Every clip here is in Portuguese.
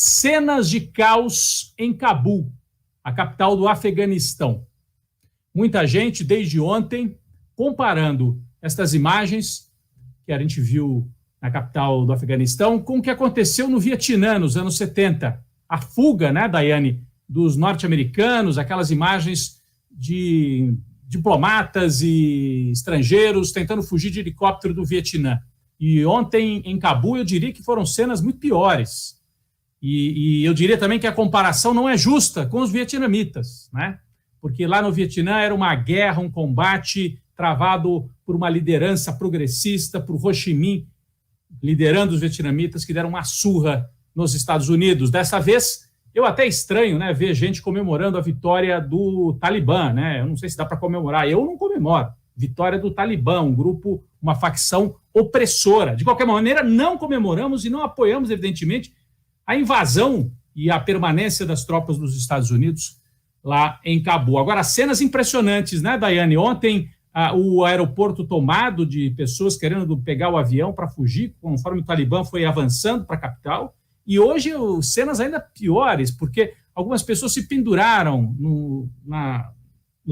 Cenas de caos em Cabul, a capital do Afeganistão. Muita gente, desde ontem, comparando estas imagens que a gente viu na capital do Afeganistão com o que aconteceu no Vietnã, nos anos 70. A fuga, né, Daiane, dos norte-americanos, aquelas imagens de diplomatas e estrangeiros tentando fugir de helicóptero do Vietnã. E ontem, em Cabul, eu diria que foram cenas muito piores. E eu diria também que a comparação não é justa com os vietnamitas, né? Porque lá no Vietnã era uma guerra, um combate travado por uma liderança progressista, por Ho Chi Minh, liderando os vietnamitas que deram uma surra nos Estados Unidos. Dessa vez, eu até estranho, né, ver gente comemorando a vitória do Talibã, né? Eu não sei se dá para comemorar, eu não comemoro. Vitória do Talibã, um grupo, uma facção opressora. De qualquer maneira, não comemoramos e não apoiamos, evidentemente, a invasão e a permanência das tropas dos Estados Unidos lá em Cabul. Agora, cenas impressionantes, né, Daiane? Ontem, o aeroporto tomado de pessoas querendo pegar o avião para fugir, conforme o Talibã foi avançando para a capital. E hoje, cenas ainda piores, porque algumas pessoas se penduraram no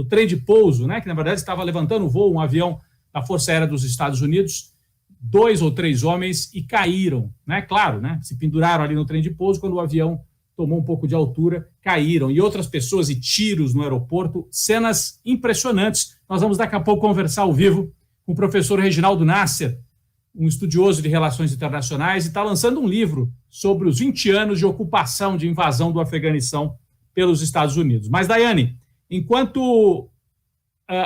trem de pouso, né, que, na verdade, estava levantando o voo, um avião da Força Aérea dos Estados Unidos, 2 ou 3 homens, e caíram, né? Claro, né? Se penduraram ali no trem de pouso, quando o avião tomou um pouco de altura, caíram. E outras pessoas e tiros no aeroporto, cenas impressionantes. Nós vamos daqui a pouco conversar ao vivo com o professor Reginaldo Nasser, um estudioso de relações internacionais, e está lançando um livro sobre os 20 anos de ocupação, de invasão do Afeganistão pelos Estados Unidos. Mas, Daiane, enquanto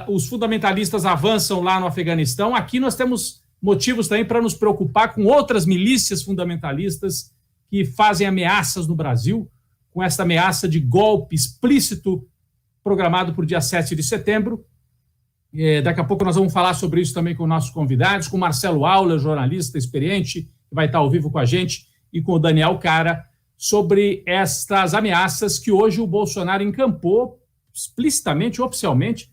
os fundamentalistas avançam lá no Afeganistão, aqui nós temos motivos também para nos preocupar com outras milícias fundamentalistas que fazem ameaças no Brasil, com essa ameaça de golpe explícito programado para o dia 7 de setembro. Daqui a pouco nós vamos falar sobre isso também com nossos convidados, com o Marcelo Auler, jornalista experiente, que vai estar ao vivo com a gente, e com o Daniel Cara, sobre estas ameaças que hoje o Bolsonaro encampou explicitamente, oficialmente,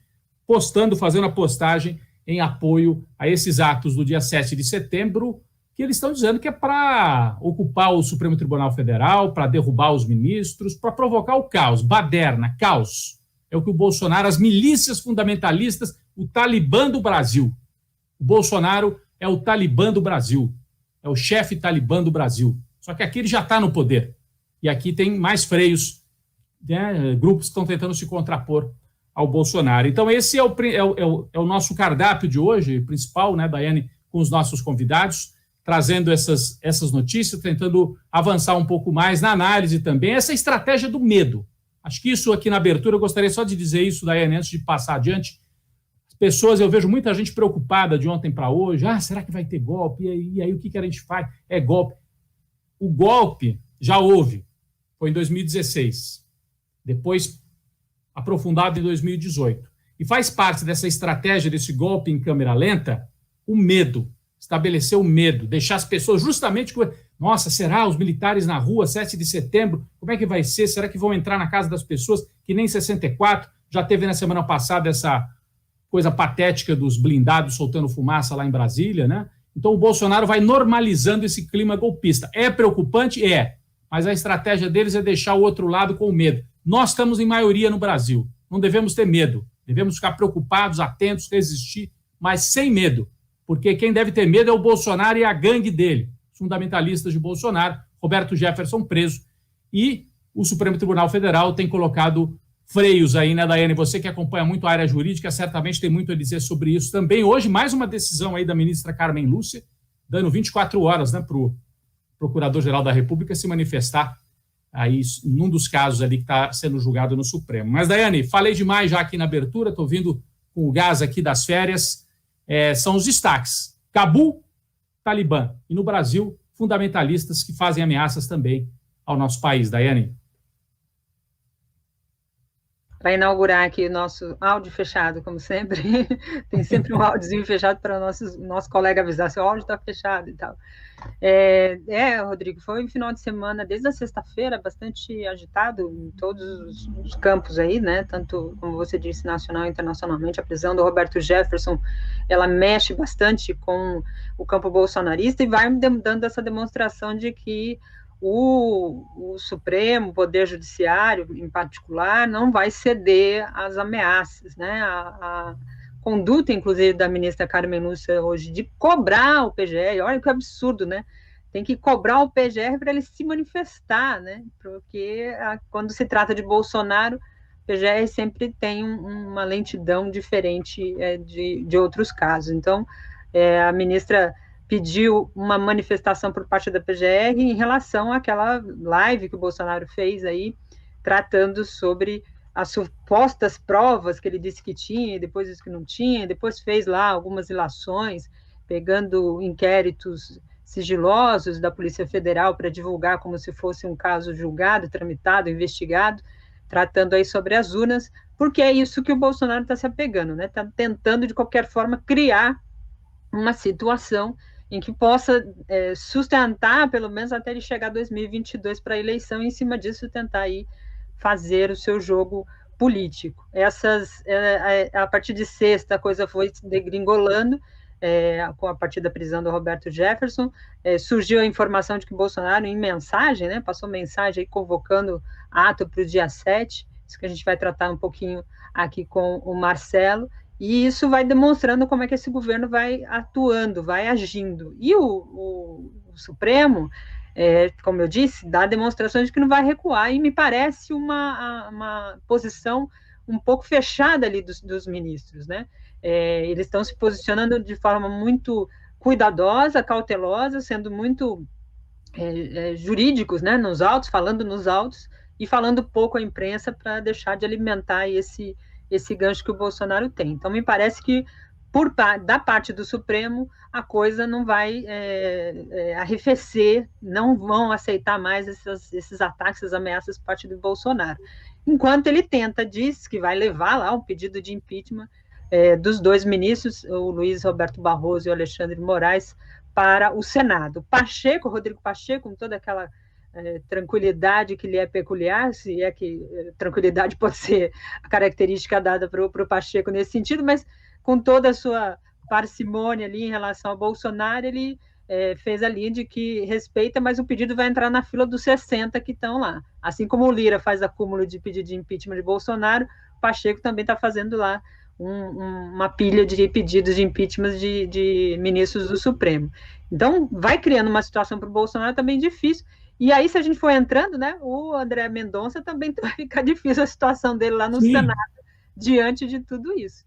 fazendo a postagem em apoio a esses atos do dia 7 de setembro, que eles estão dizendo que é para ocupar o Supremo Tribunal Federal, para derrubar os ministros, para provocar o caos, baderna, caos. É o que o Bolsonaro, as milícias fundamentalistas, o Talibã do Brasil. O Bolsonaro é o Talibã do Brasil, é o chefe Talibã do Brasil. Só que aqui ele já está no poder. E aqui tem mais freios, né, grupos que estão tentando se contrapor ao Bolsonaro. Então, esse é o nosso cardápio de hoje, principal, né, Daiane, com os nossos convidados, trazendo essas notícias, tentando avançar um pouco mais na análise também, essa estratégia do medo. Acho que isso aqui na abertura, eu gostaria só de dizer isso, Daiane, antes de passar adiante. As pessoas, eu vejo muita gente preocupada de ontem para hoje, será que vai ter golpe? E aí o que a gente faz? É golpe. O golpe já houve, foi em 2016. Depois aprofundado em 2018. E faz parte dessa estratégia, desse golpe em câmera lenta, o medo. Estabelecer o medo, deixar as pessoas justamente... Nossa, será os militares na rua, 7 de setembro? Como é que vai ser? Será que vão entrar na casa das pessoas? Que nem 64, já teve na semana passada essa coisa patética dos blindados soltando fumaça lá em Brasília, né? Então o Bolsonaro vai normalizando esse clima golpista. É preocupante? É. Mas a estratégia deles é deixar o outro lado com medo. Nós estamos em maioria no Brasil. Não devemos ter medo. Devemos ficar preocupados, atentos, resistir, mas sem medo. Porque quem deve ter medo é o Bolsonaro e a gangue dele. Fundamentalistas de Bolsonaro, Roberto Jefferson preso. E o Supremo Tribunal Federal tem colocado freios aí, né, Daiane? Você que acompanha muito a área jurídica, certamente tem muito a dizer sobre isso também. Hoje, mais uma decisão aí da ministra Carmen Lúcia, dando 24 horas, né, para o Procurador-Geral da República se manifestar aí num dos casos ali que está sendo julgado no Supremo. Mas, Daiane, falei demais já aqui na abertura, estou vindo com o gás aqui das férias. São os destaques. Cabul, Talibã. E no Brasil, fundamentalistas que fazem ameaças também ao nosso país. Daiane. Para inaugurar aqui o nosso áudio fechado, como sempre. Tem sempre um áudiozinho fechado para o nosso colega avisar se o áudio está fechado e tal. Rodrigo, foi um final de semana, desde a sexta-feira, bastante agitado em todos os campos aí, né, tanto, como você disse, nacional e internacionalmente. A prisão do Roberto Jefferson, ela mexe bastante com o campo bolsonarista e vai dando essa demonstração de que o Supremo, o Poder Judiciário, em particular, não vai ceder às ameaças, né? A conduta, inclusive, da ministra Carmen Lúcia hoje, de cobrar o PGR, olha que absurdo, né? Tem que cobrar o PGR para ele se manifestar, né? Porque quando se trata de Bolsonaro, o PGR sempre tem uma lentidão diferente de outros casos. Então, a ministra pediu uma manifestação por parte da PGR em relação àquela live que o Bolsonaro fez aí, tratando sobre as supostas provas que ele disse que tinha, e depois disse que não tinha, depois fez lá algumas ilações, pegando inquéritos sigilosos da Polícia Federal para divulgar como se fosse um caso julgado, tramitado, investigado, tratando aí sobre as urnas, porque é isso que o Bolsonaro está se apegando, né? Está tentando, de qualquer forma, criar uma situação em que possa sustentar, pelo menos até ele chegar a 2022 para a eleição, e em cima disso tentar aí fazer o seu jogo político. A partir de sexta, a coisa foi se degringolando, com a partir da prisão do Roberto Jefferson, surgiu a informação de que Bolsonaro, em mensagem, né, passou mensagem aí convocando ato para o dia 7, isso que a gente vai tratar um pouquinho aqui com o Marcelo, e isso vai demonstrando como é que esse governo vai atuando, vai agindo. E o Supremo, como eu disse, dá demonstrações de que não vai recuar, e me parece uma posição um pouco fechada ali dos ministros, né? Eles estão se posicionando de forma muito cuidadosa, cautelosa, sendo muito jurídicos, né, nos autos, falando nos autos, e falando pouco à imprensa para deixar de alimentar esse gancho que o Bolsonaro tem. Então, me parece que, da parte do Supremo, a coisa não vai arrefecer, não vão aceitar mais esses ataques, essas ameaças por parte do Bolsonaro. Enquanto ele diz que vai levar lá um pedido de impeachment dos dois ministros, o Luiz Roberto Barroso e o Alexandre de Moraes, para o Senado. Rodrigo Pacheco, com toda aquela tranquilidade que lhe é peculiar, se é que tranquilidade pode ser a característica dada para o Pacheco nesse sentido, mas com toda a sua parcimônia ali em relação ao Bolsonaro, ele fez a linha de que respeita, mas o pedido vai entrar na fila dos 60 que estão lá. Assim como o Lira faz acúmulo de pedido de impeachment de Bolsonaro, o Pacheco também está fazendo lá uma pilha de pedidos de impeachment de ministros do Supremo. Então, vai criando uma situação para o Bolsonaro também difícil. E aí, se a gente for entrando, né, o André Mendonça também vai ficar difícil a situação dele lá no Senado, diante de tudo isso.